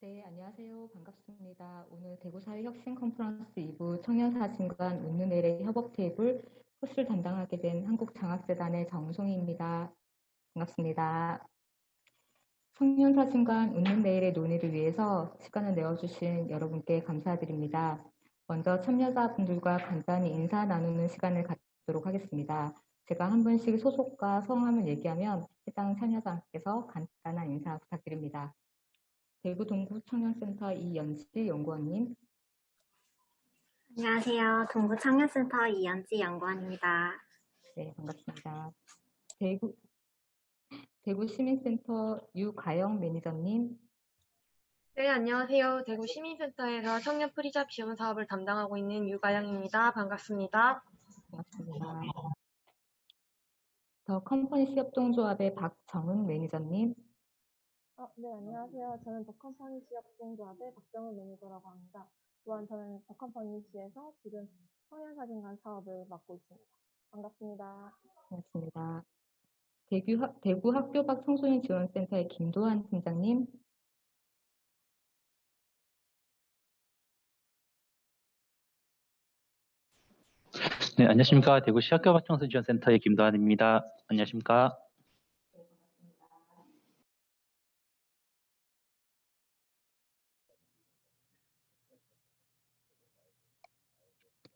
네, 안녕하세요. 반갑습니다. 오늘 대구사회 혁신 컨퍼런스 2부 청년사진관 웃는내일의 협업 테이블 호스를 담당하게 된 한국장학재단의 정송희입니다. 반갑습니다. 청년사진관 웃는내일의 논의를 위해서 시간을 내어주신 여러분께 감사드립니다. 먼저 참여자분들과 간단히 인사 나누는 시간을 갖도록 하겠습니다. 제가 한 분씩 소속과 성함을 얘기하면 해당 참여자께서 간단한 인사 부탁드립니다. 대구 동구청년센터 이연지 연구원님. 안녕하세요. 동구청년센터 이연지 연구원입니다. 네, 반갑습니다. 대구시민센터 유가영 매니저님. 네, 안녕하세요. 대구시민센터에서 청년 프리잡 지원 사업을 담당하고 있는 유가영입니다. 반갑습니다. 반갑습니다. 더 컴퍼니시 협동조합의 박정은 매니저님. 네, 안녕하세요. 저는 더컴퍼니시 협동조합의 박정은 매니저라고 합니다. 또한 저는 더컴퍼니시에서 지금 청년사진관 사업을 맡고 있습니다. 반갑습니다. 반갑습니다. 대구 학교 밖 청소년 지원센터의 김도환 팀장님. 네, 안녕하십니까. 대구시 학교학청소년지원센터의 김도환입니다. 안녕하십니까.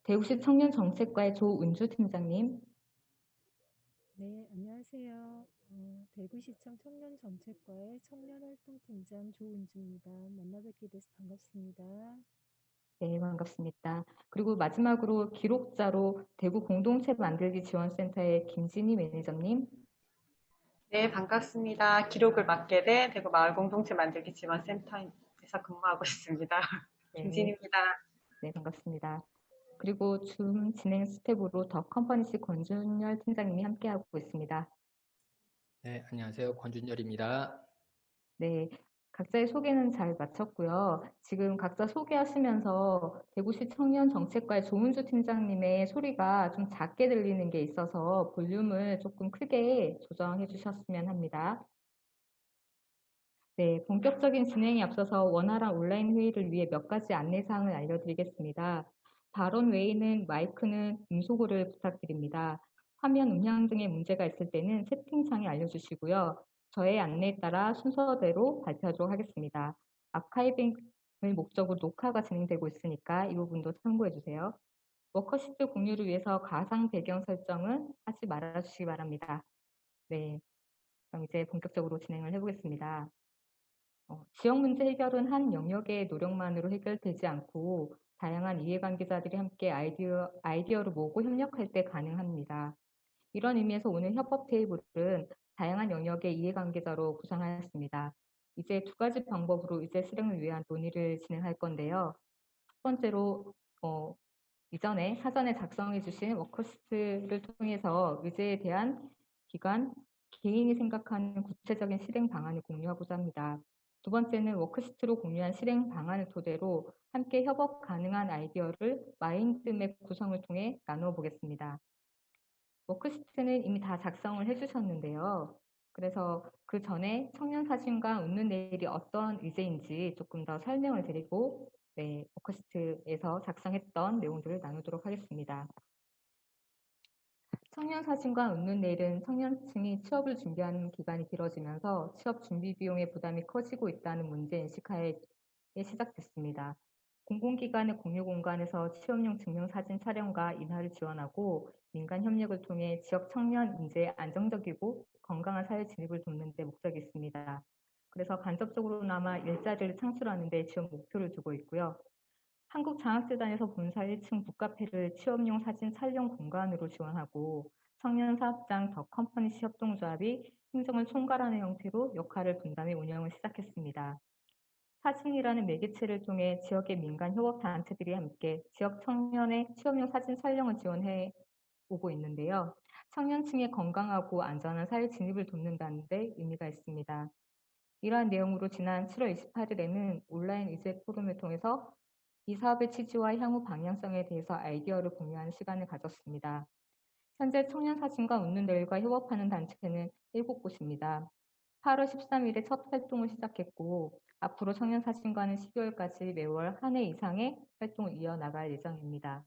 대구시 청년정책과의 조은주 팀장님. 네, 안녕하세요. 대구시청 청년정책과의 청년활동팀장 조은주입니다. 만나뵙게 돼서 반갑습니다. 네, 반갑습니다. 그리고 마지막으로 기록자로 대구 공동체 만들기 지원센터의 김진희 매니저님. 네, 반갑습니다. 기록을 맡게 된 대구 마을공동체 만들기 지원센터에서 근무하고 있습니다. 네. 김진입니다. 네, 반갑습니다. 그리고 줌 진행 스텝으로 더 컴퍼니시 권준열 팀장님이 함께하고 있습니다. 네, 안녕하세요. 권준열입니다. 네, 각자의 소개는 잘 마쳤고요. 지금 각자 소개하시면서 대구시 청년정책과의 조은주 팀장님의 소리가 좀 작게 들리는 게 있어서 볼륨을 조금 크게 조정해 주셨으면 합니다. 네, 본격적인 진행에 앞서서 원활한 온라인 회의를 위해 몇 가지 안내사항을 알려드리겠습니다. 발언 외에는 마이크는 음소거를 부탁드립니다. 화면 음향 등의 문제가 있을 때는 채팅창에 알려주시고요. 저의 안내에 따라 순서대로 발표하도록 하겠습니다. 아카이빙을 목적으로 녹화가 진행되고 있으니까 이 부분도 참고해 주세요. 워커시트 공유를 위해서 가상 배경 설정은 하지 말아주시기 바랍니다. 네, 그럼 이제 본격적으로 진행을 해보겠습니다. 지역 문제 해결은 한 영역의 노력만으로 해결되지 않고 다양한 이해관계자들이 함께 아이디어를 모으고 협력할 때 가능합니다. 이런 의미에서 오늘 협업 테이블은 다양한 영역의 이해관계자로 구성하였습니다. 이제 두 가지 방법으로 의제 실행을 위한 논의를 진행할 건데요. 첫 번째로 이전에 사전에 작성해 주신 워크시트를 통해서 의제에 대한 기관, 개인이 생각하는 구체적인 실행 방안을 공유하고자 합니다. 두 번째는 워크시트로 공유한 실행 방안을 토대로 함께 협업 가능한 아이디어를 마인드맵 구성을 통해 나누어 보겠습니다. 워크시트는 이미 다 작성을 해주셨는데요. 그래서 그 전에 청년사진과 웃는 내일이 어떤 의제인지 조금 더 설명을 드리고 워크시트에서 작성했던 내용들을 나누도록 하겠습니다. 청년사진과 웃는 내일은 청년층이 취업을 준비하는 기간이 길어지면서 취업 준비 비용의 부담이 커지고 있다는 문제인식하에 시작됐습니다. 공공기관의 공유 공간에서 취업용 증명사진 촬영과 인하를 지원하고 민간 협력을 통해 지역 청년 인재의 안정적이고 건강한 사회 진입을 돕는 데 목적이 있습니다. 그래서 간접적으로나마 일자리를 창출하는 데 지원 목표를 두고 있고요. 한국장학재단에서 본사 1층 북카페를 취업용 사진 촬영 공간으로 지원하고 청년사업장 더 컴퍼니시 협동조합이 행정을 총괄하는 형태로 역할을 분담해 운영을 시작했습니다. 사진이라는 매개체를 통해 지역의 민간 협업단체들이 함께 지역 청년의 취업용 사진 촬영을 지원해 오고 있는데요. 청년층의 건강하고 안전한 사회 진입을 돕는다는 데 의미가 있습니다. 이러한 내용으로 지난 7월 28일에는 온라인 의제 포럼을 통해서 이 사업의 취지와 향후 방향성에 대해서 아이디어를 공유하는 시간을 가졌습니다. 현재 청년사진과 웃는 내일과 협업하는 단체는 7곳입니다. 8월 13일에 첫 활동을 시작했고 앞으로 청년사진관은 12월까지 매월 한 해 이상의 활동을 이어나갈 예정입니다.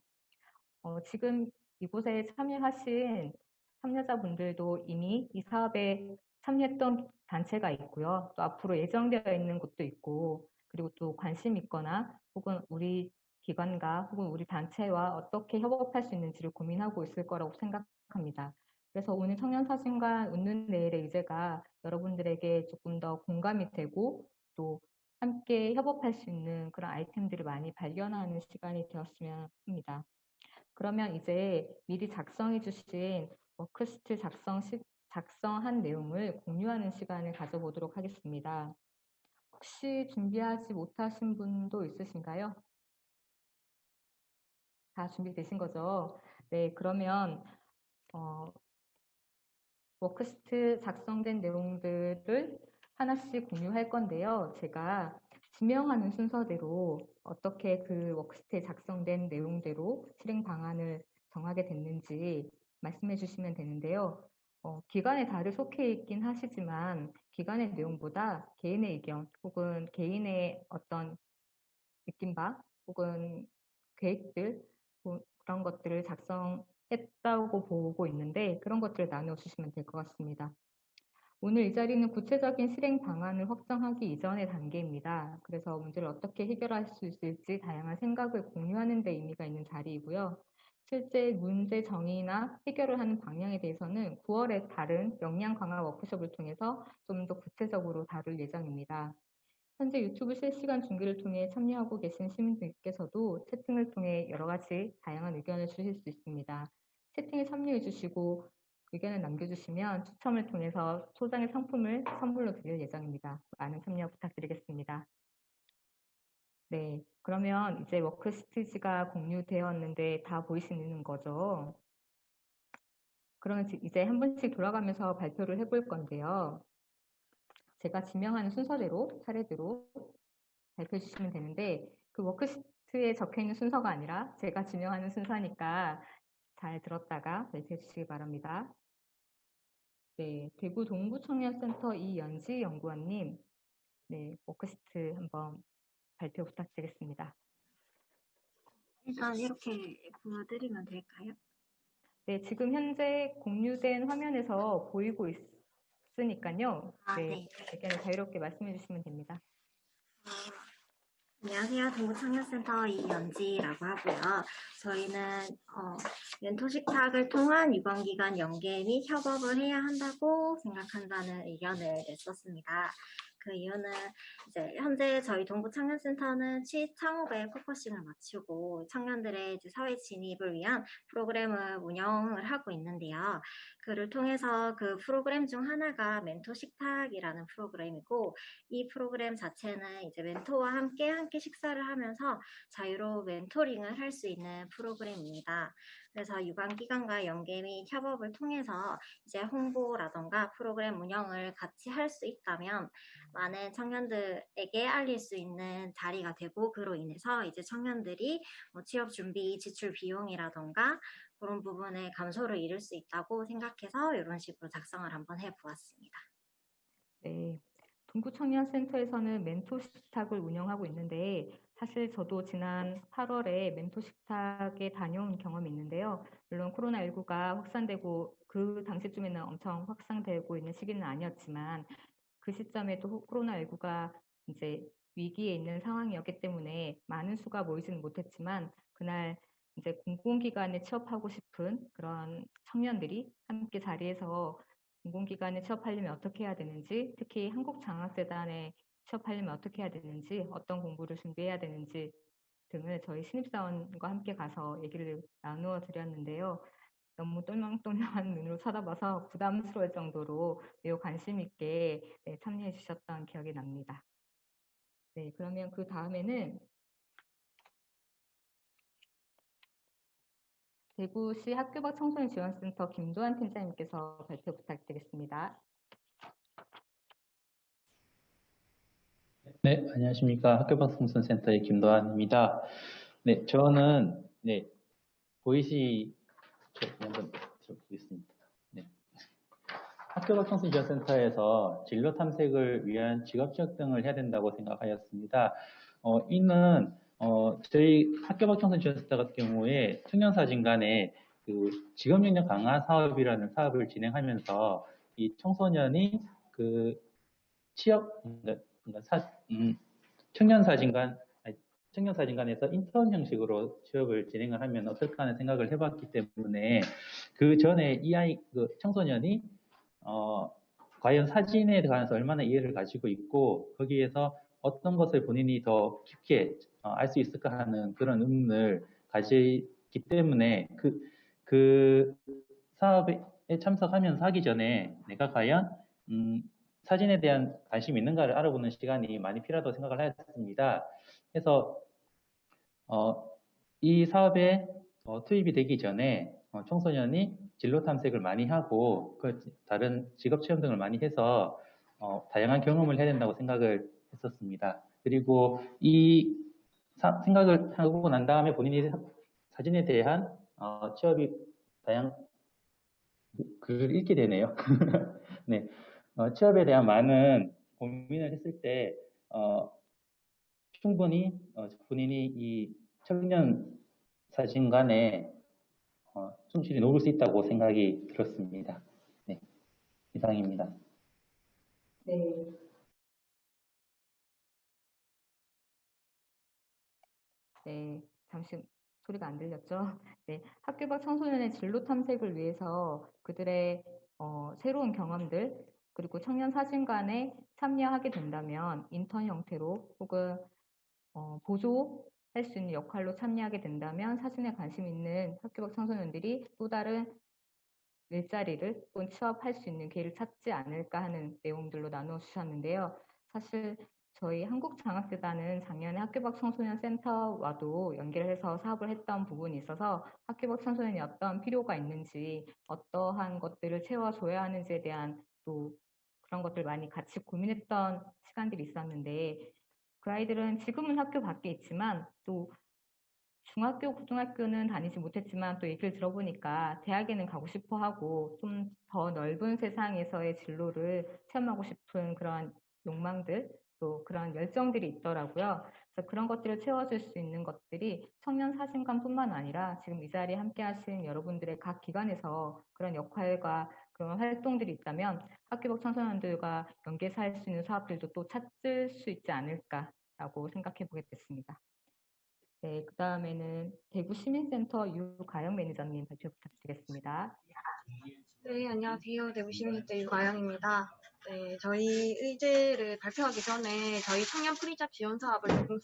지금 이곳에 참여하신 참여자분들도 이미 이 사업에 참여했던 단체가 있고요. 또 앞으로 예정되어 있는 곳도 있고, 그리고 또 관심 있거나 혹은 우리 기관과 혹은 우리 단체와 어떻게 협업할 수 있는지를 고민하고 있을 거라고 생각합니다. 그래서 오늘 청년사진관 웃는 내일의 의제가 여러분들에게 조금 더 공감이 되고 또 함께 협업할 수 있는 그런 아이템들을 많이 발견하는 시간이 되었으면 합니다. 그러면 이제 미리 작성해 주신 워크시트 작성한 내용을 공유하는 시간을 가져보도록 하겠습니다. 혹시 준비하지 못하신 분도 있으신가요? 다 준비되신 거죠? 네, 그러면 워크시트 작성된 내용들을 하나씩 공유할 건데요. 제가 지명하는 순서대로 어떻게 그 워크시트에 작성된 내용대로 실행 방안을 정하게 됐는지 말씀해 주시면 되는데요. 기관에 다들 속해 있긴 하시지만 기관의 내용보다 개인의 의견 혹은 개인의 어떤 느낌바 혹은 계획들 그런 것들을 작성했다고 보고 있는데 그런 것들을 나눠주시면 될 것 같습니다. 오늘 이 자리는 구체적인 실행 방안을 확정하기 이전의 단계입니다. 그래서 문제를 어떻게 해결할 수 있을지 다양한 생각을 공유하는 데 의미가 있는 자리이고요. 실제 문제 정의나 해결을 하는 방향에 대해서는 9월에 다른 역량 강화 워크숍을 통해서 좀 더 구체적으로 다룰 예정입니다. 현재 유튜브 실시간 중계를 통해 참여하고 계신 시민들께서도 채팅을 통해 여러 가지 다양한 의견을 주실 수 있습니다. 채팅에 참여해 주시고 의견을 남겨주시면 추첨을 통해서 소정의 상품을 선물로 드릴 예정입니다. 많은 참여 부탁드리겠습니다. 네, 그러면 이제 워크시트가 공유되었는데 다 보이시는 거죠? 그러면 이제 한 번씩 돌아가면서 발표를 해볼 건데요. 제가 지명하는 순서대로 차례대로 발표해 주시면 되는데 그 워크시트에 적혀있는 순서가 아니라 제가 지명하는 순서니까 잘 들었다가 발표해 주시기 바랍니다. 네, 대구 동부청년센터 이연지 연구원님, 네, 워크시트 한번 발표 부탁드리겠습니다. 일단 이렇게 보여드리면 될까요? 네, 지금 현재 공유된 화면에서 보이고 있으니까요. 네, 의견을 자유롭게 말씀해 주시면 됩니다. 안녕하세요. 동부청년센터 이연지라고 하고요. 저희는 멘토식탁을 통한 유관기관 연계 및 협업을 해야 한다고 생각한다는 의견을 냈었습니다. 그 이유는 이제 현재 저희 동부청년센터는 취창업에 포커싱을 맞추고 청년들의 이제 사회 진입을 위한 프로그램을 운영을 하고 있는데요. 그를 통해서 그 프로그램 중 하나가 멘토식탁이라는 프로그램이고 이 프로그램 자체는 이제 멘토와 함께 식사를 하면서 자유로운 멘토링을 할 수 있는 프로그램입니다. 그래서 유관기관과 연계 및 협업을 통해서 이제 홍보라던가 프로그램 운영을 같이 할 수 있다면 많은 청년들에게 알릴 수 있는 자리가 되고 그로 인해서 이제 청년들이 취업 준비 지출 비용이라던가 그런 부분에 감소를 이룰 수 있다고 생각해서 이런 식으로 작성을 한번 해보았습니다. 네. 동구청년센터에서는 멘토식탁을 운영하고 있는데 사실 저도 지난 8월에 멘토식탁에 다녀온 경험이 있는데요. 물론 코로나19가 확산되고 그 당시쯤에는 엄청 확산되고 있는 시기는 아니었지만 그 시점에도 코로나19가 이제 위기에 있는 상황이었기 때문에 많은 수가 모이지는 못했지만 그날 이제 공공기관에 취업하고 싶은 그런 청년들이 함께 자리에서 공공기관에 취업하려면 어떻게 해야 되는지, 특히 한국장학재단에 취업하려면 어떻게 해야 되는지, 어떤 공부를 준비해야 되는지 등을 저희 신입사원과 함께 가서 얘기를 나누어 드렸는데요. 너무 똘망똘망한 눈으로 쳐다봐서 부담스러울 정도로 매우 관심 있게 참여해 주셨던 기억이 납니다. 네, 그러면 그 다음에는 대구시 학교밖 청소년 지원센터 김도환 팀장님께서 발표 부탁드리겠습니다. 네, 안녕하십니까. 학교밖 청소년센터의 김도환입니다. 네, 저는 한번 보겠습니다. 네. 학교가 청소년센터에서 진로 탐색을 위한 직업 지원 등을 해야 된다고 생각하였습니다. 이는 저희 학교가 청소년센터 같은 경우에 청년사진 간의 그 직업 역량 강화 사업이라는 사업을 진행하면서 이 청소년이 그 취업, 청년사진관에서 인턴 형식으로 취업을 진행을 하면 어떨까 하는 생각을 해봤기 때문에 그 전에 그 청소년이 과연 사진에 관해서 얼마나 이해를 가지고 있고 거기에서 어떤 것을 본인이 더 깊게 알 수 있을까 하는 그런 의문을 가지기 때문에 그 사업에 참석하면서 하기 전에 내가 과연 사진에 대한 관심이 있는가를 알아보는 시간이 많이 필요하다고 생각을 하였습니다. 그래서 이 사업에 투입이 되기 전에 청소년이 진로 탐색을 많이 하고 다른 직업 체험 등을 많이 해서 다양한 경험을 해야 된다고 생각을 했었습니다. 그리고 이 생각을 하고 난 다음에 본인이 사진에 대한 취업이 글을 읽게 되네요. 네, 취업에 대한 많은 고민을 했을 때 충분히 본인이 이 청년 사진관에 충실히 놓을 수 있다고 생각이 들었습니다. 네, 이상입니다. 네. 네, 잠시 소리가 안 들렸죠? 네, 학교 밖 청소년의 진로 탐색을 위해서 그들의 새로운 경험들 그리고 청년 사진관에 참여하게 된다면 인턴 형태로 혹은 보조할 수 있는 역할로 참여하게 된다면 사진에 관심 있는 학교 밖 청소년들이 또 다른 일자리를 혹은 취업할 수 있는 기회를 찾지 않을까 하는 내용들로 나누어 주셨는데요. 사실 저희 한국장학재단은 작년에 학교 밖 청소년 센터와도 연계해서 사업을 했던 부분이 있어서 학교 밖 청소년이 어떤 필요가 있는지 어떠한 것들을 채워줘야 하는지에 대한 또 그런 것들 많이 같이 고민했던 시간들이 있었는데 그 아이들은 지금은 학교 밖에 있지만 또 중학교, 고등학교는 다니지 못했지만 또 얘기를 들어보니까 대학에는 가고 싶어 하고 좀 더 넓은 세상에서의 진로를 체험하고 싶은 그런 욕망들 또 그런 열정들이 있더라고요. 그래서 그런 것들을 채워줄 수 있는 것들이 청년 사진관뿐만 아니라 지금 이 자리에 함께 하신 여러분들의 각 기관에서 그런 역할과 그런 활동들이 있다면 학교 밖 청소년들과 연계해서 할 수 있는 사업들도 또 찾을 수 있지 않을까라고 생각해 보게 됐습니다. 네, 그 다음에는 대구시민센터 유가영 매니저님 발표 부탁드리겠습니다. 네, 안녕하세요. 대구시민센터 유가영입니다. 네, 저희 의제를 발표하기 전에 저희 청년 프리잡 지원 사업을 조금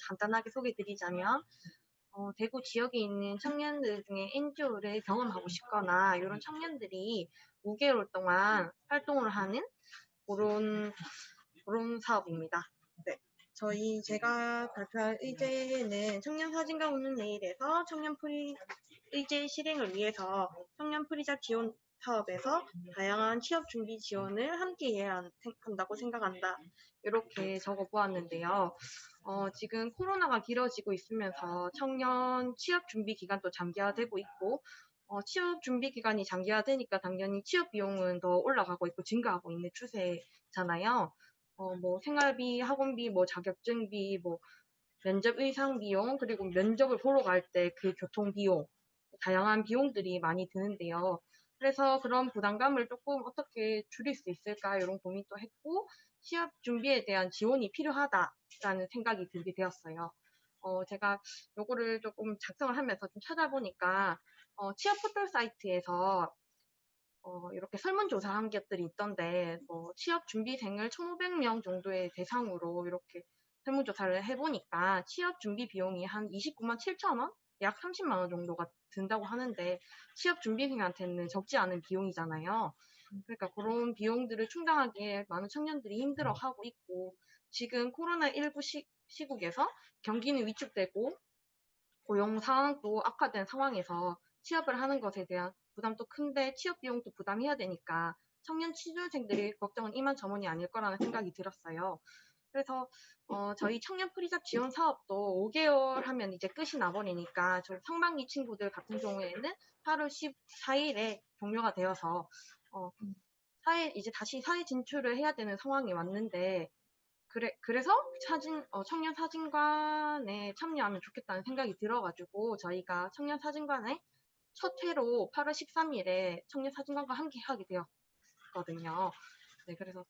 간단하게 소개드리자면 대구 지역에 있는 청년들 중에 NGO를 경험하고 싶거나 이런 청년들이 5개월 동안 활동을 하는 그런 사업입니다. 네. 제가 발표할 의제는 청년 사진관 오는 내일에서 청년 프리 의제 실행을 위해서 청년 프리잡 지원 사업에서 다양한 취업 준비 지원을 함께 해야 한다고 생각한다. 이렇게 적어 보았는데요. 지금 코로나가 길어지고 있으면서 청년 취업 준비 기간도 장기화되고 있고, 취업 준비 기간이 장기화되니까 당연히 취업 비용은 더 올라가고 있고 증가하고 있는 추세잖아요. 뭐 생활비, 학원비, 뭐 자격증비, 뭐 면접 의상 비용, 그리고 면접을 보러 갈 때 그 교통 비용, 다양한 비용들이 많이 드는데요. 그래서 그런 부담감을 조금 어떻게 줄일 수 있을까 이런 고민도 했고 취업 준비에 대한 지원이 필요하다라는 생각이 들게 되었어요. 제가 요거를 조금 작성을 하면서 좀 찾아보니까 취업 포털 사이트에서 이렇게 설문조사한 것들이 있던데 취업 준비생을 1,500명 정도의 대상으로 이렇게 설문조사를 해보니까 취업 준비 비용이 한 29만 7천 원? 약 30만 원 정도가 든다고 하는데 취업 준비생한테는 적지 않은 비용이잖아요. 그러니까 그런 비용들을 충당하기에 많은 청년들이 힘들어하고 있고 지금 코로나19 시국에서 경기는 위축되고 고용 상황도 악화된 상황에서 취업을 하는 것에 대한 부담도 큰데 취업 비용도 부담해야 되니까 청년 취준생들이 걱정은 이만저만이 아닐 거라는 생각이 들었어요. 그래서 저희 청년 프리잡 지원 사업도 5개월 하면 이제 끝이 나버리니까 저 상반기 친구들 같은 경우에는 8월 14일에 종료가 되어서 이제 다시 사회 진출을 해야 되는 상황이 왔는데, 그래서 청년 사진관에 참여하면 좋겠다는 생각이 들어가지고, 저희가 청년 사진관에 첫 회로 8월 13일에 청년 사진관과 함께 하게 되었거든요. 네, 그래서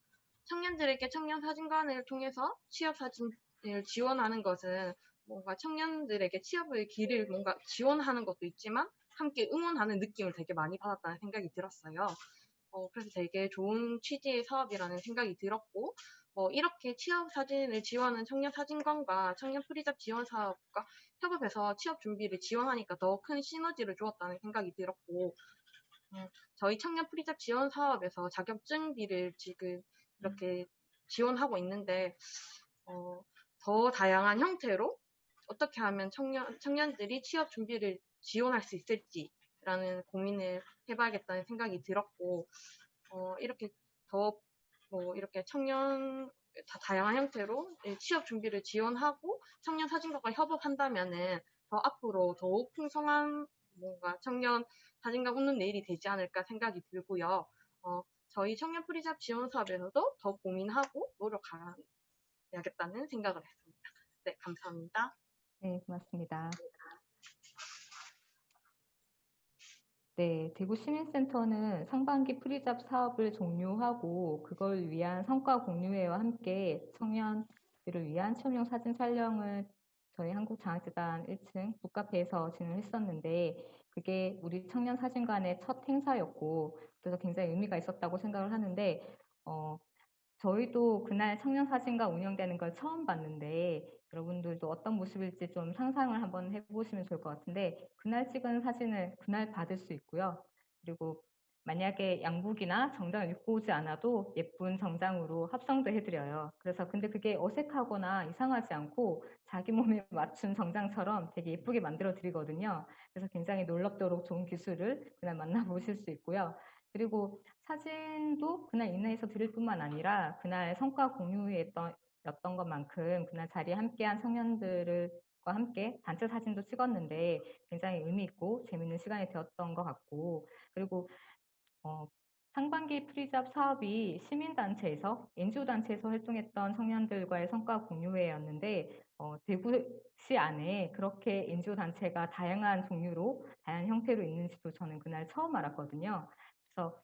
청년들에게 청년 사진관을 통해서 취업 사진을 지원하는 것은 뭔가 청년들에게 취업의 길을 뭔가 지원하는 것도 있지만 함께 응원하는 느낌을 되게 많이 받았다는 생각이 들었어요. 그래서 되게 좋은 취지의 사업이라는 생각이 들었고, 이렇게 취업 사진을 지원하는 청년 사진관과 청년 프리잡 지원 사업과 협업해서 취업 준비를 지원하니까 더 큰 시너지를 주었다는 생각이 들었고, 저희 청년 프리잡 지원 사업에서 자격증비를 지금 이렇게 지원하고 있는데, 더 다양한 형태로 어떻게 하면 청년들이 취업 준비를 지원할 수 있을지라는 고민을 해봐야겠다는 생각이 들었고, 이렇게 이렇게 다양한 형태로 취업 준비를 지원하고 청년 사진관과 협업한다면은 더 앞으로 더욱 풍성한 뭔가 청년 사진관 웃는 내일이 되지 않을까 생각이 들고요. 저희 청년 프리잡 지원 사업에서도 더 고민하고 노력해야겠다는 생각을 했습니다. 네, 감사합니다. 네, 고맙습니다. 네, 대구시민센터는 상반기 프리잡 사업을 종료하고 그걸 위한 성과 공유회와 함께 청년들을 위한 취업용 사진 촬영을 저희 한국장학재단 1층 북카페에서 진행했었는데 그게 우리 청년 사진관의 첫 행사였고 그래서 굉장히 의미가 있었다고 생각을 하는데 저희도 그날 청년 사진관 운영되는 걸 처음 봤는데 여러분들도 어떤 모습일지 좀 상상을 한번 해보시면 좋을 것 같은데 그날 찍은 사진을 그날 받을 수 있고요. 그리고 만약에 양복이나 정장을 입고 오지 않아도 예쁜 정장으로 합성도 해드려요. 그래서 근데 그게 어색하거나 이상하지 않고 자기 몸에 맞춘 정장처럼 되게 예쁘게 만들어 드리거든요. 그래서 굉장히 놀랍도록 좋은 기술을 그날 만나보실 수 있고요. 그리고 사진도 그날 인화해서 드릴 뿐만 아니라 그날 성과 공유였던 것만큼 그날 자리에 함께한 청년들과 함께 단체 사진도 찍었는데 굉장히 의미 있고 재밌는 시간이 되었던 것 같고 그리고 상반기 프리잡 사업이 시민단체에서 NGO단체에서 활동했던 청년들과의 성과 공유회였는데 대구시 안에 그렇게 NGO단체가 다양한 종류로 다양한 형태로 있는지도 저는 그날 처음 알았거든요. 그래서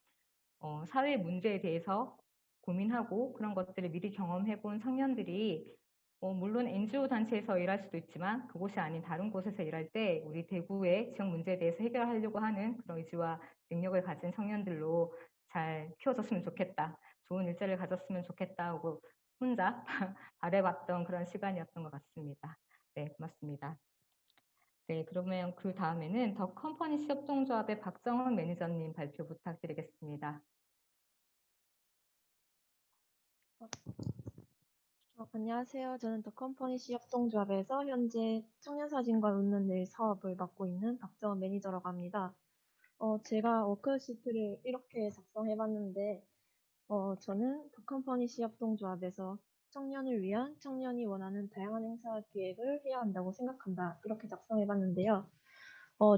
사회 문제에 대해서 고민하고 그런 것들을 미리 경험해본 청년들이 물론 NGO 단체에서 일할 수도 있지만 그곳이 아닌 다른 곳에서 일할 때 우리 대구의 지역 문제에 대해서 해결하려고 하는 그런 의지와 능력을 가진 청년들로 잘 키워졌으면 좋겠다. 좋은 일자리를 가졌으면 좋겠다 하고 혼자 바래봤던 그런 시간이었던 것 같습니다. 네, 고맙습니다. 네, 그러면 그 다음에는 더 컴퍼니 협동조합의 박정은 매니저님 발표 부탁드리겠습니다. 안녕하세요. 저는 더 컴퍼니 협동조합에서 현재 청년사진관 웃는 내일 사업을 맡고 있는 박정은 매니저라고 합니다. 제가 워크시트를 이렇게 작성해봤는데, 저는 더 컴퍼니 협동조합에서 청년을 위한 청년이 원하는 다양한 행사 기획을 해야 한다고 생각한다. 이렇게 작성해봤는데요.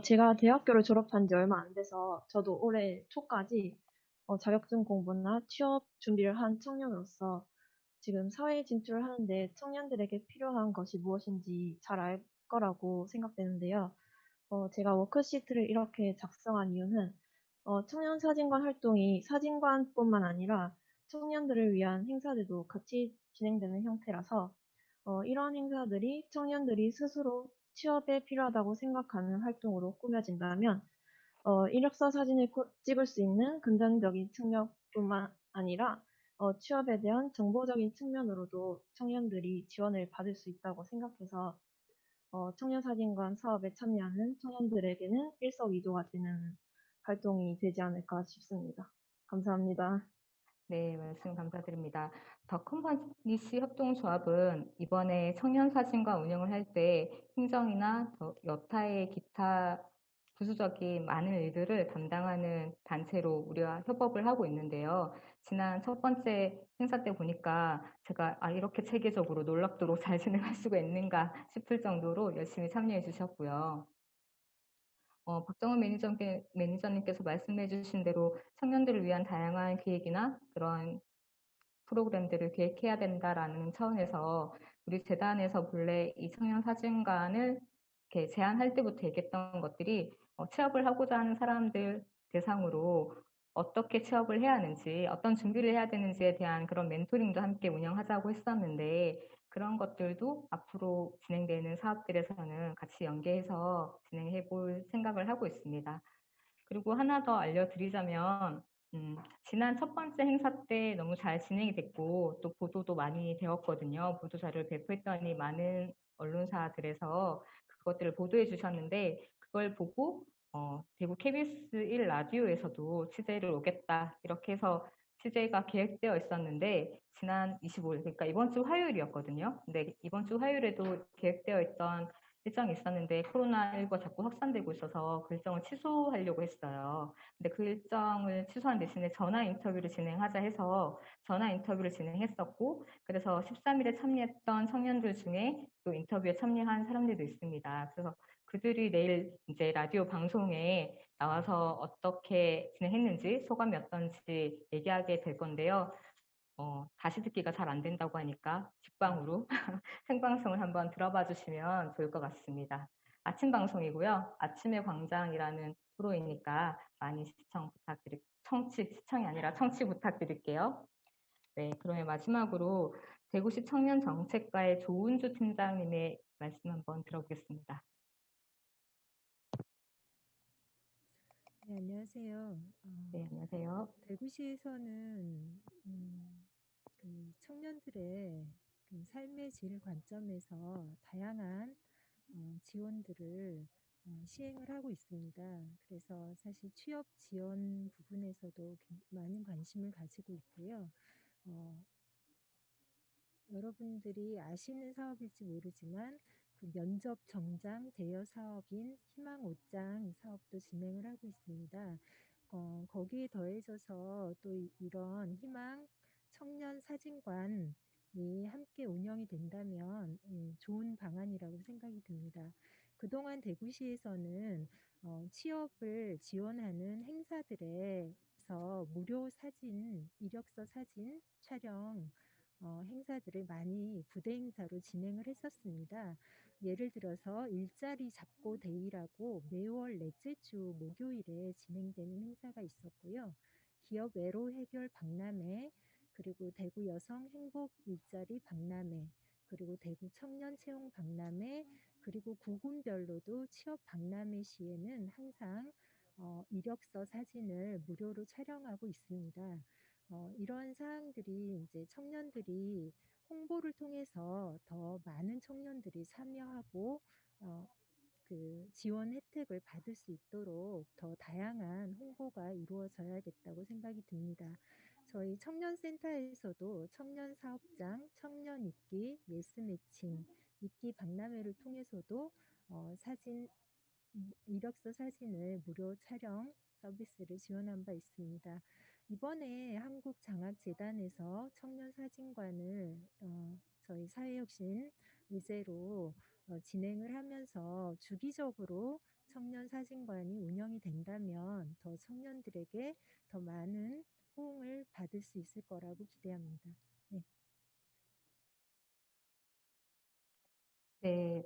제가 대학교를 졸업한 지 얼마 안 돼서 저도 올해 초까지 자격증 공부나 취업 준비를 한 청년으로서 지금 사회에 진출을 하는데 청년들에게 필요한 것이 무엇인지 잘 알 거라고 생각되는데요. 제가 워크시트를 이렇게 작성한 이유는 청년 사진관 활동이 사진관뿐만 아니라 청년들을 위한 행사들도 같이 진행되는 형태라서 이러한 행사들이 청년들이 스스로 취업에 필요하다고 생각하는 활동으로 꾸며진다면 이력서 사진을 찍을 수 있는 금전적인 측면뿐만 아니라 취업에 대한 정보적인 측면으로도 청년들이 지원을 받을 수 있다고 생각해서 청년사진관 사업에 참여하는 청년들에게는 일석이조가 되는 활동이 되지 않을까 싶습니다. 감사합니다. 네, 말씀 감사드립니다. 더 컴퍼니시 협동조합은 이번에 청년사진관 운영을 할 때 행정이나 여타의 기타 부수적인 많은 일들을 담당하는 단체로 우리와 협업을 하고 있는데요. 지난 첫 번째 행사 때 보니까 제가 이렇게 체계적으로 놀랍도록 잘 진행할 수가 있는가 싶을 정도로 열심히 참여해 주셨고요. 박정은 매니저님께서 말씀해 주신 대로 청년들을 위한 다양한 계획이나 그런 프로그램들을 계획해야 된다라는 차원에서 우리 재단에서 본래 이 청년 사진관을 이렇게 제안할 때부터 얘기했던 것들이 취업을 하고자 하는 사람들 대상으로 어떻게 취업을 해야 하는지, 어떤 준비를 해야 되는지에 대한 그런 멘토링도 함께 운영하자고 했었는데 그런 것들도 앞으로 진행되는 사업들에서는 같이 연계해서 진행해 볼 생각을 하고 있습니다. 그리고 하나 더 알려드리자면 지난 첫 번째 행사 때 너무 잘 진행이 됐고 또 보도도 많이 되었거든요. 보도자료를 배포했더니 많은 언론사들에서 그것들을 보도해 주셨는데 그걸 보고 대구 KBS 1 라디오에서도 취재를 오겠다 이렇게 해서 취재가 계획되어 있었는데 지난 25일 그러니까 이번 주 화요일이었거든요. 근데 이번 주 화요일에도 계획되어 있던 일정이 있었는데 코로나19가 자꾸 확산되고 있어서 그 일정을 취소하려고 했어요. 근데 그 일정을 취소한 대신에 전화 인터뷰를 진행하자 해서 전화 인터뷰를 진행했었고 그래서 13일에 참여했던 청년들 중에 또 인터뷰에 참여한 사람들도 있습니다. 그래서 그들이 내일 이제 라디오 방송에 나와서 어떻게 진행했는지 소감이 어떤지 얘기하게 될 건데요. 다시 듣기가 잘 안 된다고 하니까 직방으로 생방송을 한번 들어봐 주시면 좋을 것 같습니다. 아침 방송이고요. 아침의 광장이라는 프로이니까 많이 시청이 아니라 청취 부탁드릴게요. 네, 그러면 마지막으로 대구시 청년정책과의 조은주 팀장님의 말씀 한번 들어보겠습니다. 네, 안녕하세요. 네, 안녕하세요. 대구시에서는 그 청년들의 그 삶의 질 관점에서 다양한 지원들을 시행을 하고 있습니다. 그래서 사실 취업 지원 부분에서도 많은 관심을 가지고 있고요. 여러분들이 아시는 사업일지 모르지만 그 면접 정장 대여 사업인 희망 옷장 사업도 진행을 하고 있습니다. 거기에 더해져서 또 이런 희망 청년 사진관이 함께 운영이 된다면 좋은 방안이라고 생각이 듭니다. 그동안 대구시에서는 취업을 지원하는 행사들에서 무료 사진, 이력서 사진 촬영 행사들을 많이 부대 행사로 진행을 했었습니다. 예를 들어서 일자리 잡고 데이라고 매월 넷째 주 목요일에 진행되는 행사가 있었고요. 기업 외로 해결 박람회, 그리고 대구 여성 행복 일자리 박람회, 그리고 대구 청년 채용 박람회, 그리고 구군별로도 취업 박람회 시에는 항상 이력서 사진을 무료로 촬영하고 있습니다. 이러한 사항들이 이제 청년들이 홍보를 통해서 더 많은 청년들이 참여하고 그 지원 혜택을 받을 수 있도록 더 다양한 홍보가 이루어져야겠다고 생각이 듭니다. 저희 청년센터에서도 청년 사업장, 청년 입기, 예스 매칭, 입기 박람회를 통해서도 사진, 이력서 사진을 무료 촬영 서비스를 지원한 바 있습니다. 이번에 한국장학재단에서 청년사진관을 저희 사회혁신 의제로 진행을 하면서 주기적으로 청년사진관이 운영이 된다면 더 청년들에게 더 많은 호응을 받을 수 있을 거라고 기대합니다. 네.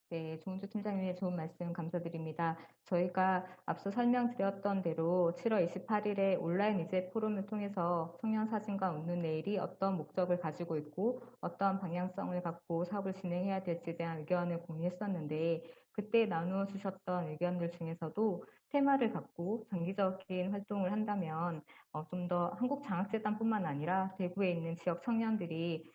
네, 조은주 팀장님의 좋은 말씀 감사드립니다. 저희가 앞서 설명드렸던 대로 7월 28일에 온라인 이제 포럼을 통해서 청년 사진관 웃는 내일이 어떤 목적을 가지고 있고 어떤 방향성을 갖고 사업을 진행해야 될지에 대한 의견을 공유했었는데 그때 나누어 주셨던 의견들 중에서도 테마를 갖고 장기적인 활동을 한다면 좀 더 한국장학재단뿐만 아니라 대구에 있는 지역 청년들이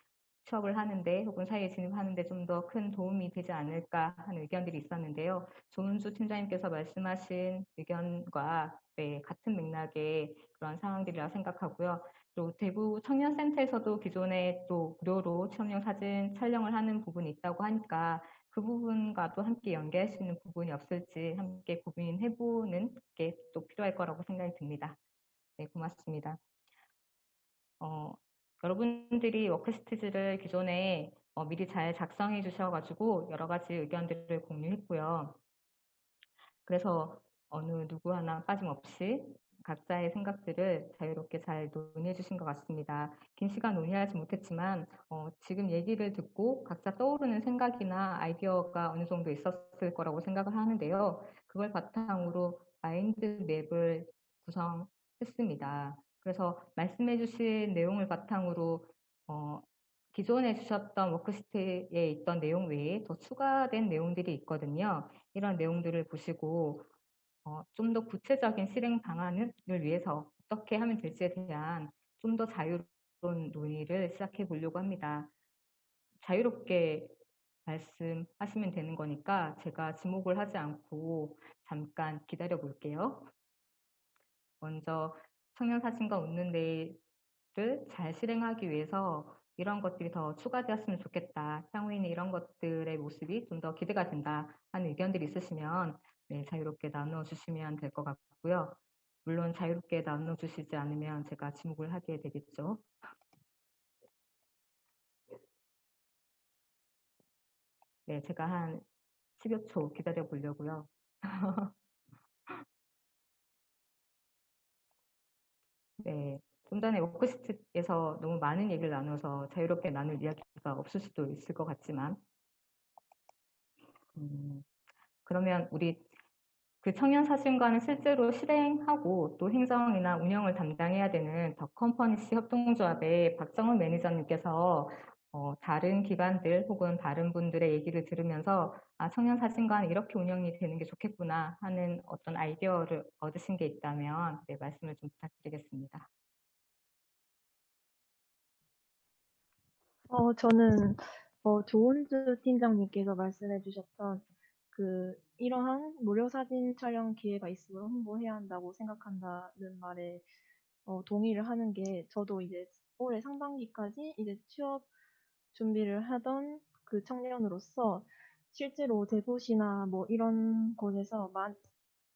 취업을 하는데 혹은 사회에 진입하는데 좀 더 큰 도움이 되지 않을까 하는 의견들이 있었는데요. 조은주 팀장님께서 말씀하신 의견과 같은 맥락의 그런 상황들이라 생각하고요. 또 대구 청년센터에서도 기존에 또 무료로 취업용 사진 촬영을 하는 부분이 있다고 하니까 그 부분과도 함께 연계할 수 있는 부분이 없을지 함께 고민해보는 게 또 필요할 거라고 생각이 듭니다. 네, 고맙습니다. 여러분들이 워크시트를 기존에 미리 잘 작성해 주셔가지고 여러 가지 의견들을 공유했고요. 그래서 어느 누구 하나 빠짐없이 각자의 생각들을 자유롭게 잘 논의해 주신 것 같습니다. 긴 시간 논의하지 못했지만 지금 얘기를 듣고 각자 떠오르는 생각이나 아이디어가 어느 정도 있었을 거라고 생각을 하는데요. 그걸 바탕으로 마인드맵을 구성했습니다. 그래서 말씀해 주신 내용을 바탕으로 기존에 주셨던 워크시트에 있던 내용 외에 더 추가된 내용들이 있거든요. 이런 내용들을 보시고 좀 더 구체적인 실행 방안을 위해서 어떻게 하면 될지에 대한 좀 더 자유로운 논의를 시작해 보려고 합니다. 자유롭게 말씀하시면 되는 거니까 제가 지목을 하지 않고 잠깐 기다려 볼게요. 먼저 청년사진과 웃는 데이를 잘 실행하기 위해서 이런 것들이 더 추가되었으면 좋겠다. 향후에는 이런 것들의 모습이 좀 더 기대가 된다 하는 의견들이 있으시면 네, 자유롭게 나눠주시면 될 것 같고요. 물론 자유롭게 나눠주시지 않으면 제가 지목을 하게 되겠죠. 네, 제가 한 10여 초 기다려 보려고요. 네, 좀 전에 워크시트에서 너무 많은 얘기를 나눠서 자유롭게 나눌 이야기가 없을 수도 있을 것 같지만 그러면 우리 그 청년사진관을 실제로 실행하고 또 행정이나 운영을 담당해야 되는 더 컴퍼니시 협동조합의 박정은 매니저님께서 다른 기관들 혹은 다른 분들의 얘기를 들으면서 청년사진관이 이렇게 운영이 되는 게 좋겠구나 하는 어떤 아이디어를 얻으신 게 있다면 네, 말씀을 좀 부탁드리겠습니다. 저는 조은주 팀장님께서 말씀해 주셨던 이러한 무료 사진 촬영 기회가 있으면 홍보해야 한다고 생각한다는 말에 동의를 하는 게 저도 이제 올해 상반기까지 이제 취업 준비를 하던 그 청년으로서 실제로 대도시나 뭐 이런 곳에서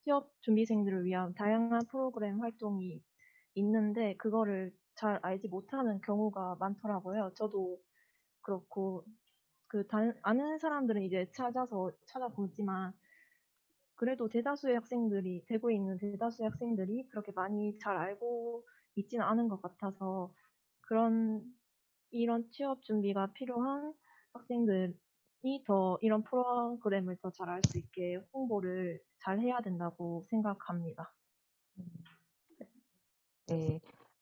취업 준비생들을 위한 다양한 프로그램 활동이 있는데 그거를 잘 알지 못하는 경우가 많더라고요. 저도 그렇고 아는 사람들은 이제 찾아보지만 그래도 대구에 있는 대다수의 학생들이 그렇게 많이 잘 알고 있지는 않은 것 같아서 이런 취업 준비가 필요한 학생들이 더 이런 프로그램을 더 잘 알 수 있게 홍보를 잘 해야 된다고 생각합니다. 네,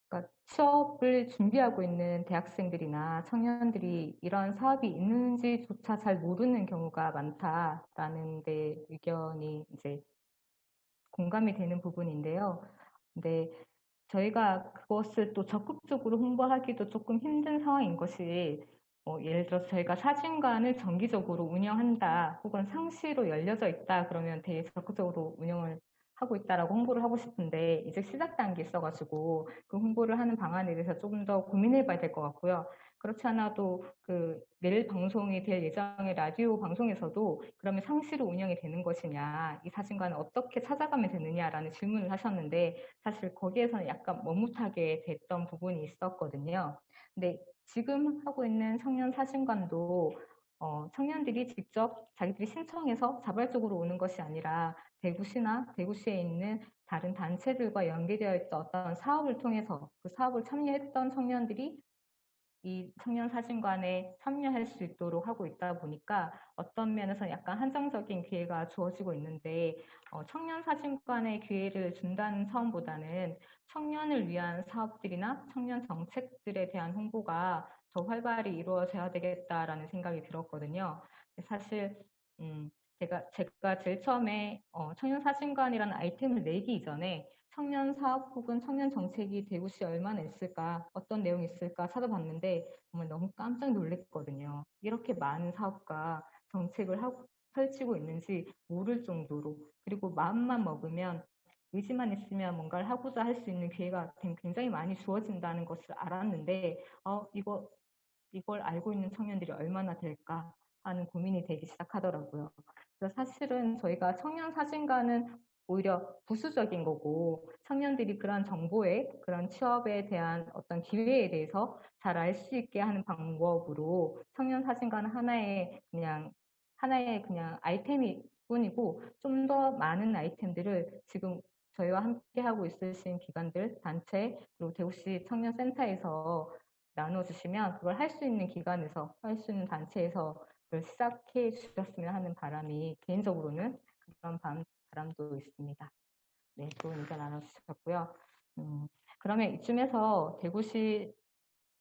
그러니까 취업을 준비하고 있는 대학생들이나 청년들이 이런 사업이 있는지조차 잘 모르는 경우가 많다라는 데 의견이 이제 공감이 되는 부분인데요. 근데 저희가 그것을 또 적극적으로 홍보하기도 조금 힘든 상황인 것이 예를 들어서 저희가 사진관을 정기적으로 운영한다 혹은 상시로 열려져 있다 그러면 되게 적극적으로 운영을 하고 있다라고 홍보를 하고 싶은데 이제 시작 단계에 있어가지고 그 홍보를 하는 방안에 대해서 조금 더 고민해 봐야 될 것 같고요. 그렇지 않아도 내일 방송이 될 예정의 라디오 방송에서도 그러면 상시로 운영이 되는 것이냐, 이 사진관을 어떻게 찾아가면 되느냐라는 질문을 하셨는데 사실 거기에서는 약간 머뭇하게 됐던 부분이 있었거든요. 근데 지금 하고 있는 청년 사진관도 청년들이 직접 자기들이 신청해서 자발적으로 오는 것이 아니라 대구시나 대구시에 있는 다른 단체들과 연계되어 있던 어떤 사업을 통해서 그 사업을 참여했던 청년들이 이 청년 사진관에 참여할 수 있도록 하고 있다 보니까 어떤 면에서 약간 한정적인 기회가 주어지고 있는데 청년 사진관의 기회를 준다는 차원보다는 청년을 위한 사업들이나 청년 정책들에 대한 홍보가 더 활발히 이루어져야 되겠다라는 생각이 들었거든요. 사실 제가 제일 처음에 청년 사진관이라는 아이템을 내기 이전에 청년 사업 혹은 청년 정책이 대구시에 얼마나 있을까, 어떤 내용이 있을까 찾아봤는데 정말 너무 깜짝 놀랐거든요. 이렇게 많은 사업과 정책을 펼치고 있는지 모를 정도로, 그리고 마음만 먹으면 의지만 있으면 뭔가를 하고자 할 수 있는 기회가 굉장히 많이 주어진다는 것을 알았는데 이걸 알고 있는 청년들이 얼마나 될까 하는 고민이 되기 시작하더라고요. 그래서 사실은 저희가 청년 사진관은 오히려 부수적인 거고 청년들이 그런 정보에 그런 취업에 대한 어떤 기회에 대해서 잘 알 수 있게 하는 방법으로 청년 사진관은 하나의 그냥 아이템이 뿐이고 좀 더 많은 아이템들을 지금 저희와 함께 하고 있으신 기관들, 단체, 그리고 대구시 청년센터에서 나눠주시면 그걸 할 수 있는 기관에서, 할 수 있는 단체에서 그걸 시작해 주셨으면 하는 바람이 개인적으로는 그런 바람도 있습니다. 네, 좋은 의견 나눠주셨고요. 그러면 이쯤에서 대구시의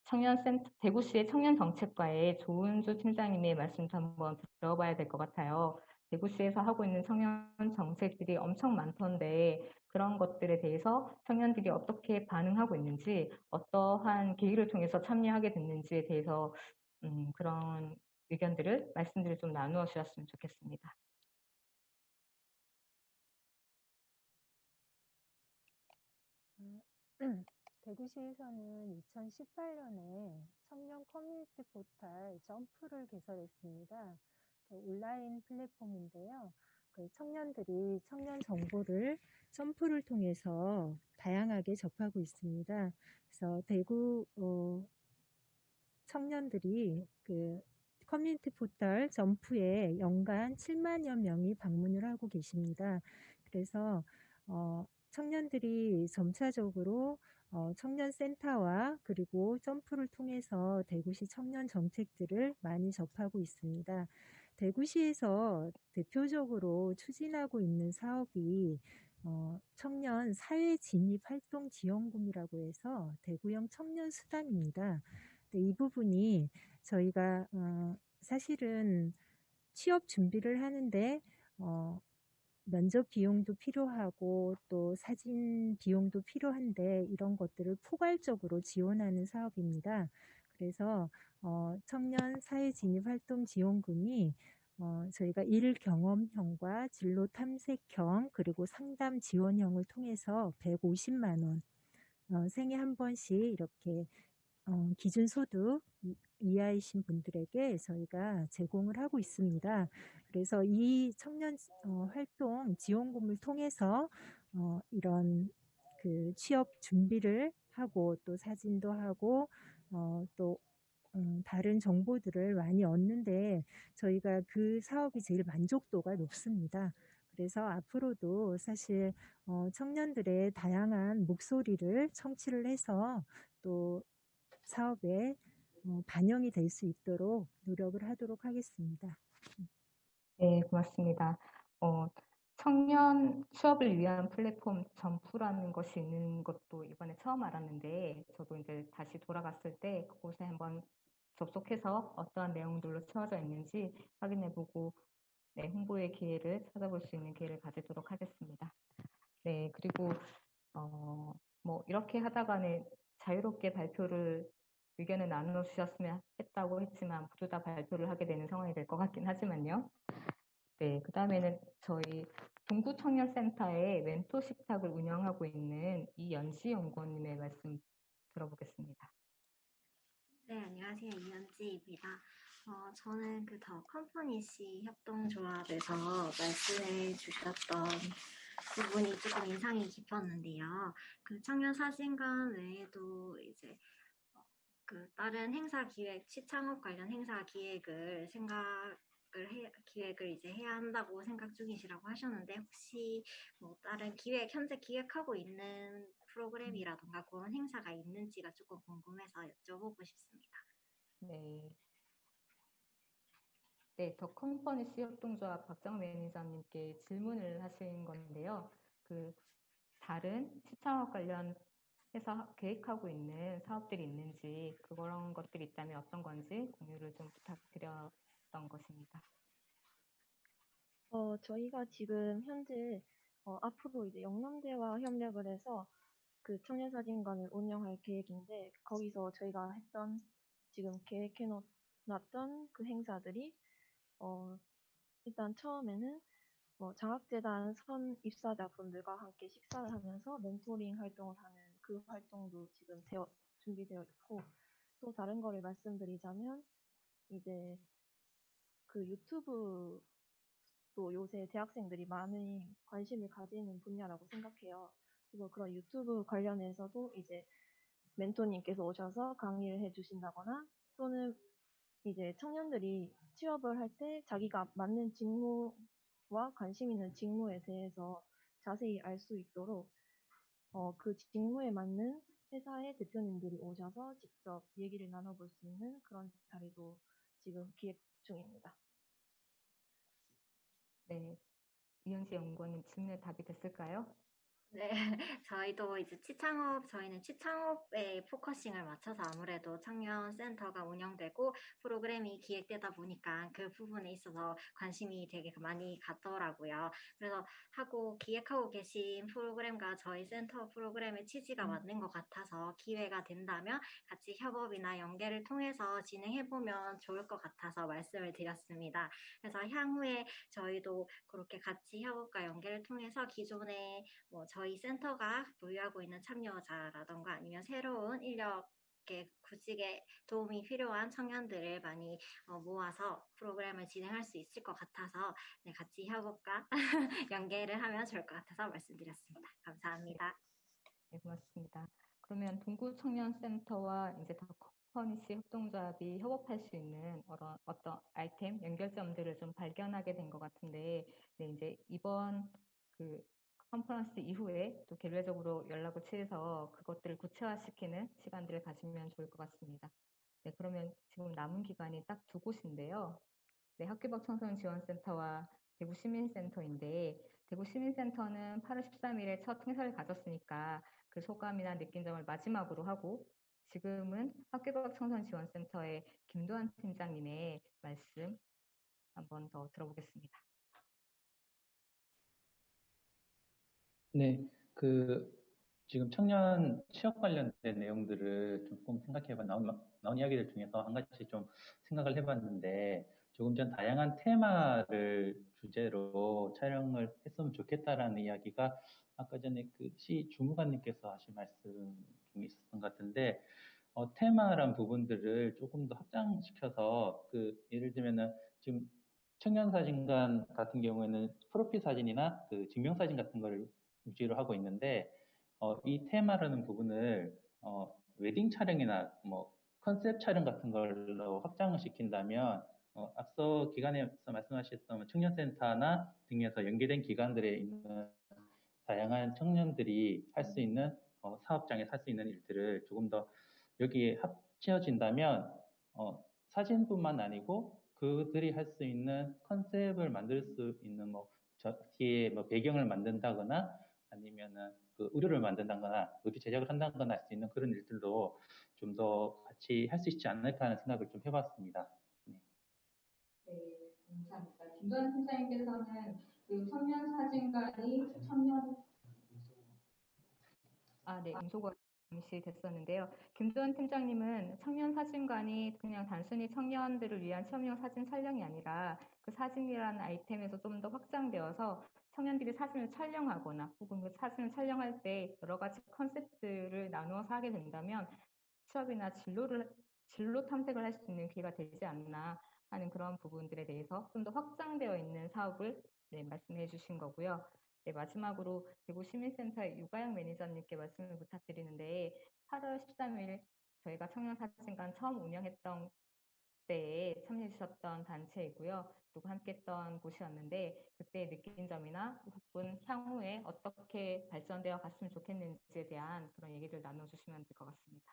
청년정책과의 조은주 팀장님의 말씀도 한번 들어봐야 될 것 같아요. 대구시에서 하고 있는 청년 정책들이 엄청 많던데 그런 것들에 대해서 청년들이 어떻게 반응하고 있는지, 어떠한 계기를 통해서 참여하게 됐는지에 대해서 그런 의견들을, 말씀들을 좀 나누어 주셨으면 좋겠습니다. 대구시에서는 2018년에 청년 커뮤니티 포털 점프를 개설했습니다. 온라인 플랫폼인데요. 청년들이 청년 정보를 점프를 통해서 다양하게 접하고 있습니다. 그래서 대구 청년들이 커뮤니티 포털 점프에 연간 7만여 명이 방문을 하고 계십니다. 그래서 청년들이 점차적으로 청년센터와 그리고 점프를 통해서 대구시 청년 정책들을 많이 접하고 있습니다. 대구시에서 대표적으로 추진하고 있는 사업이 청년 사회 진입 활동 지원금이라고 해서 대구형 청년 수당입니다. 이 부분이 저희가 사실은 취업 준비를 하는데 면접 비용도 필요하고 또 사진 비용도 필요한데 이런 것들을 포괄적으로 지원하는 사업입니다. 그래서 청년 사회 진입 활동 지원금이 저희가 일 경험형과 진로 탐색형 그리고 상담 지원형을 통해서 150만 원 생애 한 번씩 이렇게 기준 소득 이하이신 분들에게 저희가 제공을 하고 있습니다. 그래서 이 청년 활동 지원금을 통해서 이런 취업 준비를 하고 또 사진도 하고 또 다른 정보들을 많이 얻는데 저희가 그 사업이 제일 만족도가 높습니다. 그래서 앞으로도 사실 청년들의 다양한 목소리를 청취를 해서 또 사업에 반영이 될 수 있도록 노력을 하도록 하겠습니다. 네, 고맙습니다. 청년 취업을 위한 플랫폼 점프라는 것이 있는 것도 이번에 처음 알았는데, 저도 이제 다시 돌아갔을 때 그곳에 한번 접속해서 어떠한 내용들로 채워져 있는지 확인해보고, 네, 홍보의 기회를 찾아볼 수 있는 기회를 가지도록 하겠습니다. 네, 그리고 뭐 이렇게 하다가는 자유롭게 의견을 나누어 주셨으면 했다고 했지만 모두 다 발표를 하게 되는 상황이 될 것 같긴 하지만요. 네, 그 다음에는 저희 동구청년센터의 멘토 식탁을 운영하고 있는 이연지 연구원님의 말씀 들어보겠습니다. 네, 안녕하세요. 이연지입니다. 저는 더 컴퍼니시 협동조합에서 말씀해 주셨던 부분이 조금 인상이 깊었는데요. 청년 사진관 외에도 이제 다른 행사 기획, 시창업 관련 행사 기획을 이제 해야 한다고 생각 중이시라고 하셨는데, 혹시 뭐 다른 현재 기획하고 있는 프로그램이라던가 그런 행사가 있는지가 조금 궁금해서 여쭤보고 싶습니다. 네. 네, 더 컴퍼니시 협동조합 박정 매니저님께 질문을 하신 건데요. 다른 시창업 관련해서 계획하고 있는 사업들이 있는지, 그런 것들이 있다면 어떤 건지 공유를 좀 부탁드렸던 것입니다. 저희가 지금 현재 앞으로 이제 영남대와 협력을 해서 청년사진관을 운영할 계획인데, 거기서 저희가 지금 계획해놨던 행사들이 일단 처음에는 장학재단 선 입사자분들과 함께 식사를 하면서 멘토링 활동을 하는 그 활동도 지금 준비되어 있고, 또 다른 거를 말씀드리자면 이제 유튜브도 요새 대학생들이 많은 관심을 가지는 분야라고 생각해요. 그래서 그런 유튜브 관련해서도 이제 멘토님께서 오셔서 강의를 해주신다거나, 또는 이제 청년들이 취업을 할 때 자기가 맞는 직무 와 관심 있는 직무에 대해서 자세히 알 수 있도록 그 직무에 맞는 회사의 대표님들이 오셔서 직접 얘기를 나눠볼 수 있는 그런 자리도 지금 기획 중입니다. 네, 이현지 연구원님 질문에 답이 됐을까요? 네, 저희는 취창업에 포커싱을 맞춰서 아무래도 청년 센터가 운영되고 프로그램이 기획되다 보니까 그 부분에 있어서 관심이 되게 많이 갔더라고요. 그래서 기획하고 계신 프로그램과 저희 센터 프로그램의 취지가 맞는 것 같아서 기회가 된다면 같이 협업이나 연계를 통해서 진행해보면 좋을 것 같아서 말씀을 드렸습니다. 그래서 향후에 저희도 그렇게 같이 협업과 연계를 통해서 기존에 저희 센터가 보유하고 있는 참여자라던가 아니면 새로운 인력의 구직에 도움이 필요한 청년들을 많이 모아서 프로그램을 진행할 수 있을 것 같아서 네, 같이 협업과 연계를 하면 좋을 것 같아서 말씀드렸습니다. 감사합니다. 네, 고맙습니다. 그러면 동구청년센터와 이제 더커뮤니티 협동조합이 협업할 수 있는 어떤 아이템, 연결점들을 좀 발견하게 된 것 같은데, 네, 이제 이번 그 컨퍼런스 이후에 또 개별적으로 연락을 취해서 그것들을 구체화시키는 시간들을 가지면 좋을 것 같습니다. 네, 그러면 지금 남은 기간이 딱 두 곳인데요. 네, 학교밖 청소년 지원센터와 대구시민센터인데, 대구시민센터는 8월 13일에 첫 행사를 가졌으니까 그 소감이나 느낀 점을 마지막으로 하고, 지금은 학교밖 청소년 지원센터의 김도환 팀장님의 말씀 한번 더 들어보겠습니다. 네, 지금 청년 취업 관련된 내용들을 조금 나온 이야기들 중에서 한 가지 좀 생각을 해봤는데, 조금 전 다양한 테마를 주제로 촬영을 했으면 좋겠다라는 이야기가 아까 전에 그 시 주무관님께서 하신 말씀 중에 있었던 것 같은데, 테마란 부분들을 조금 더 확장시켜서, 예를 들면은 지금 청년사진관 같은 경우에는 프로필 사진이나 그 증명사진 같은 거를 위주로 하고 있는데, 이 테마라는 부분을, 웨딩 촬영이나 뭐, 컨셉 촬영 같은 걸로 확장을 시킨다면, 앞서 기관에서 말씀하셨던 청년센터나 등에서 연계된 기관들에 있는 다양한 청년들이 할 수 있는, 사업장에서 할 수 있는 일들을 조금 더 여기에 합쳐진다면, 사진뿐만 아니고 그들이 할 수 있는 컨셉을 만들 수 있는 뒤에 배경을 만든다거나 아니면은 그 의류를 만든다거나 의류 제작을 한다거나 할 수 있는 그런 일들도 좀 더 같이 할 수 있지 않을까 하는 생각을 좀 해봤습니다. 네, 감사합니다. 김도환 팀장님께서는 그 청년 사진관이 음소거 잠시 됐었는데요. 김도현 팀장님은 청년 사진관이 그냥 단순히 청년들을 위한 체험용 사진 촬영이 아니라 그 사진이라는 아이템에서 좀 더 확장되어서 청년들이 사진을 촬영하거나 혹은 그 사진을 촬영할 때 여러 가지 컨셉들을 나누어서 하게 된다면 취업이나 진로 탐색을 할 수 있는 기회가 되지 않나 하는 그런 부분들에 대해서 좀 더 확장되어 있는 사업을 말씀해 주신 거고요. 네, 마지막으로 대구시민센터의 유가영 매니저님께 말씀을 부탁드리는데 8월 13일 저희가 청년사진관 처음 운영했던 때에 참여해 주셨던 단체이고요. 그리고 함께했던 곳이었는데 그때 느낀 점이나 혹은 향후에 어떻게 발전되어 갔으면 좋겠는지에 대한 그런 얘기를 나눠주시면 될 것 같습니다.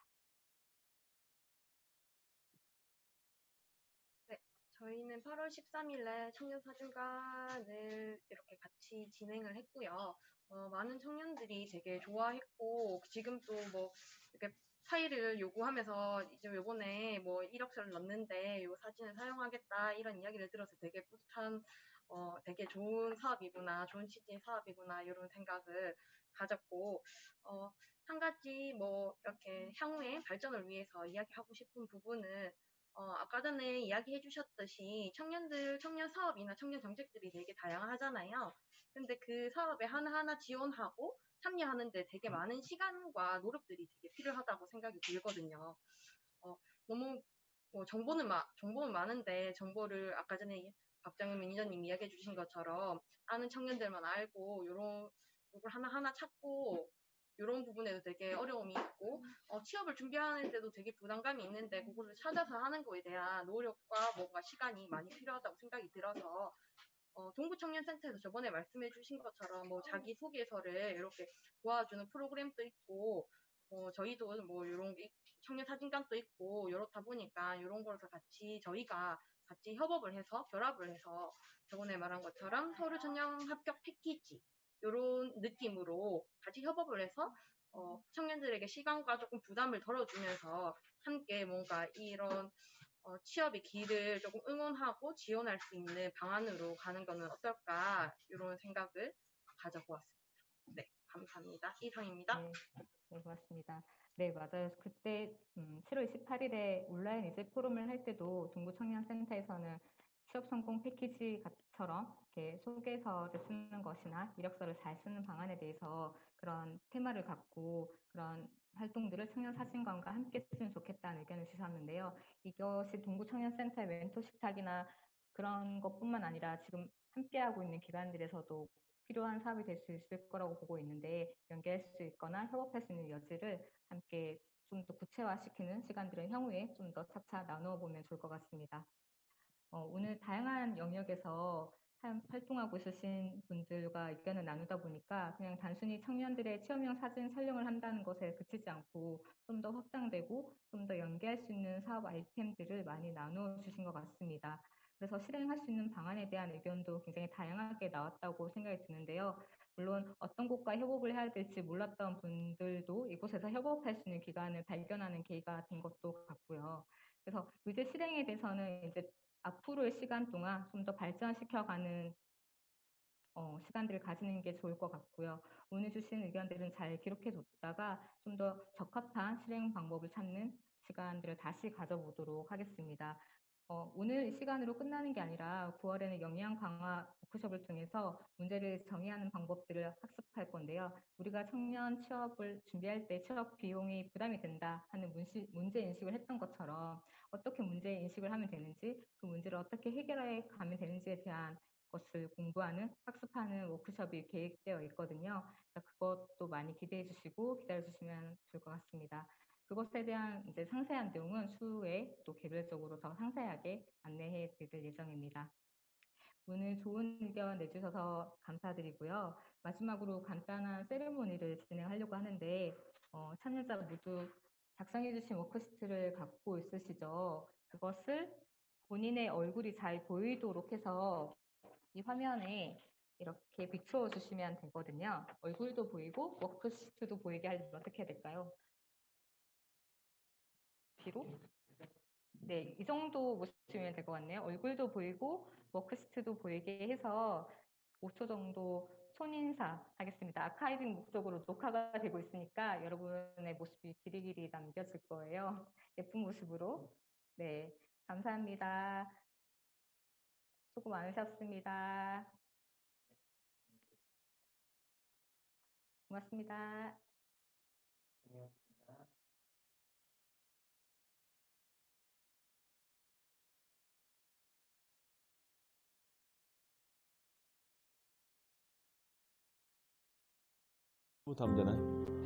네, 저희는 8월 13일에 청년사진관을 이렇게 같이 진행을 했고요. 많은 청년들이 되게 좋아했고, 지금 또 뭐, 이렇게 파일을 요구하면서 이제 요번에 뭐 1억짜리 넣는데 요 사진을 사용하겠다 이런 이야기를 들어서 되게 뿌듯한, 되게 좋은 사업이구나, 좋은 취지의 사업이구나, 이런 생각을 가졌고, 한 가지 뭐 이렇게 향후의 발전을 위해서 이야기하고 싶은 부분은 아까 전에 이야기해 주셨듯이 청년 사업이나 청년 정책들이 되게 다양하잖아요. 근데 그 사업에 하나하나 지원하고 참여하는데 되게 많은 시간과 노력들이 되게 필요하다고 생각이 들거든요. 너무 정보는 많은데 정보를 아까 전에 박정은 매니저님 이야기해 주신 것처럼 아는 청년들만 알고 요걸 하나하나 찾고 이런 부분에도 되게 어려움이 있고 취업을 준비하는 데도 되게 부담감이 있는데 그거를 찾아서 하는 거에 대한 노력과 뭔가 시간이 많이 필요하다고 생각이 들어서 동부청년센터에서 저번에 말씀해 주신 것처럼 뭐 자기소개서를 이렇게 도와주는 프로그램도 있고, 저희도 뭐 이런 청년 사진관도 있고, 이렇다 보니까 이런 거에서 저희가 같이 협업을 해서, 결합을 해서 저번에 말한 것처럼 서류 전형 합격 패키지, 이런 느낌으로 같이 협업을 해서 청년들에게 시간과 조금 부담을 덜어주면서 함께 뭔가 이런 취업의 길을 조금 응원하고 지원할 수 있는 방안으로 가는 거는 어떨까, 이런 생각을 가져보았습니다. 네, 감사합니다. 이상입니다. 네, 네, 고맙습니다. 네, 맞아요. 그때 7월 28일에 온라인 이제 포럼을 할 때도 동부청년센터에서는 취업 성공 패키지처럼 이렇게 소개서를 쓰는 것이나 이력서를 잘 쓰는 방안에 대해서 그런 테마를 갖고 그런 활동들을 청년사진관과 함께 했으면 좋겠다는 의견을 주셨는데요. 이것이 동부청년센터의 멘토 식탁이나 그런 것뿐만 아니라 지금 함께하고 있는 기관들에서도 필요한 사업이 될 수 있을 거라고 보고 있는데, 연계할 수 있거나 협업할 수 있는 여지를 함께 좀 더 구체화시키는 시간들을 향후에 좀 더 차차 나누어 보면 좋을 것 같습니다. 오늘 다양한 영역에서 활동하고 있으신 분들과 의견을 나누다 보니까 그냥 단순히 청년들의 체험형 사진 촬영을 한다는 것에 그치지 않고 좀 더 확장되고 좀 더 연계할 수 있는 사업 아이템들을 많이 나누어 주신 것 같습니다. 그래서 실행할 수 있는 방안에 대한 의견도 굉장히 다양하게 나왔다고 생각이 드는데요. 물론 어떤 곳과 협업을 해야 될지 몰랐던 분들도 이곳에서 협업할 수 있는 기관을 발견하는 계기가 된 것도 같고요. 그래서 의제 실행에 대해서는 이제 앞으로의 시간 동안 좀 더 발전시켜가는 시간들을 가지는 게 좋을 것 같고요. 오늘 주신 의견들은 잘 기록해뒀다가 좀 더 적합한 실행 방법을 찾는 시간들을 다시 가져보도록 하겠습니다. 오늘 이 시간으로 끝나는 게 아니라 9월에는 역량 강화 워크숍을 통해서 문제를 정의하는 방법들을 학습할 건데요. 우리가 청년 취업을 준비할 때 취업 비용이 부담이 된다 하는 문제 인식을 했던 것처럼 어떻게 문제 인식을 하면 되는지, 그 문제를 어떻게 해결해 가면 되는지에 대한 것을 공부하는, 학습하는 워크숍이 계획되어 있거든요. 그것도 많이 기대해 주시고 기다려 주시면 좋을 것 같습니다. 그것에 대한 이제 상세한 내용은 추후에 또 개별적으로 더 상세하게 안내해 드릴 예정입니다. 오늘 좋은 의견 내주셔서 감사드리고요. 마지막으로 간단한 세레모니를 진행하려고 하는데 참여자 모두 작성해 주신 워크시트를 갖고 있으시죠? 그것을 본인의 얼굴이 잘 보이도록 해서 이 화면에 이렇게 비추어 주시면 되거든요. 얼굴도 보이고 워크시트도 보이게 하려면 어떻게 해야 될까요? 뒤로? 네, 이 정도 보시면 될 것 같네요. 얼굴도 보이고 워크시트도 보이게 해서 5초 정도 손인사 하겠습니다. 아카이빙 목적으로 녹화가 되고 있으니까 여러분의 모습이 길이길이 남겨질 거예요. 예쁜 모습으로. 네, 감사합니다. 수고 많으셨습니다. 고맙습니다. 부터 하면 되나요?